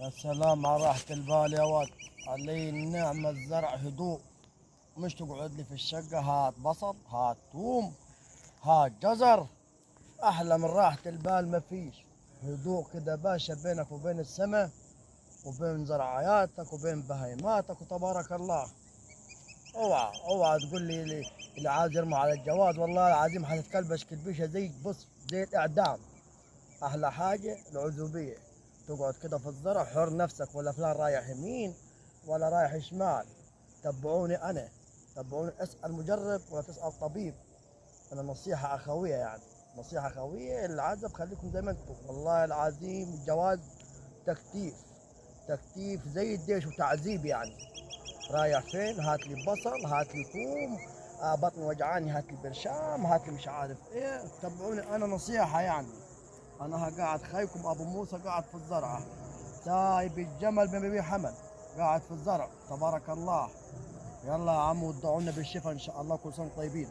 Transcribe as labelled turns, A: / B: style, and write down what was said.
A: يا سلام على راحة البال يا ولد. علي النعمة الزرع هدوء. مش تقعد لي في الشقة هات بصل هات ثوم هات جزر. أحلى من راحة البال ما فيش. هدوء كده باشا بينك وبين السماء وبين زرعياتك وبين بهيماتك وتبارك الله. اوعى تقول لي اللي عايز يرمى على الجواز، والله العظيم حتتكلبش كلبيشه زي بص زي الاعدام. احلى حاجه العزوبيه، تقعد كده في الزرع حر نفسك، ولا فلان رايح يمين ولا رايح شمال. تبعوني انا، تبعوني، اسال مجرب ولا تسال طبيب. انا نصيحه اخويه يعني، نصيحه اخويه العزب خليكم زي ما انتم. والله العظيم الجواز تكتيف، تكتيف زي الديش وتعذيب يعني. رايح فين؟ هات لي بصل هات لي ثوم، بطني وجعاني هات لي برشام هات لي مش عارف ايه. تبعوني انا نصيحه يعني. انا قاعد خيكم ابو موسى قاعد في الزرعه، سايب الجمل بما بيه حمل، قاعد في الزرع تبارك الله. يلا يا عم ودعونا بالشفاء ان شاء الله، كل سنه طيبين.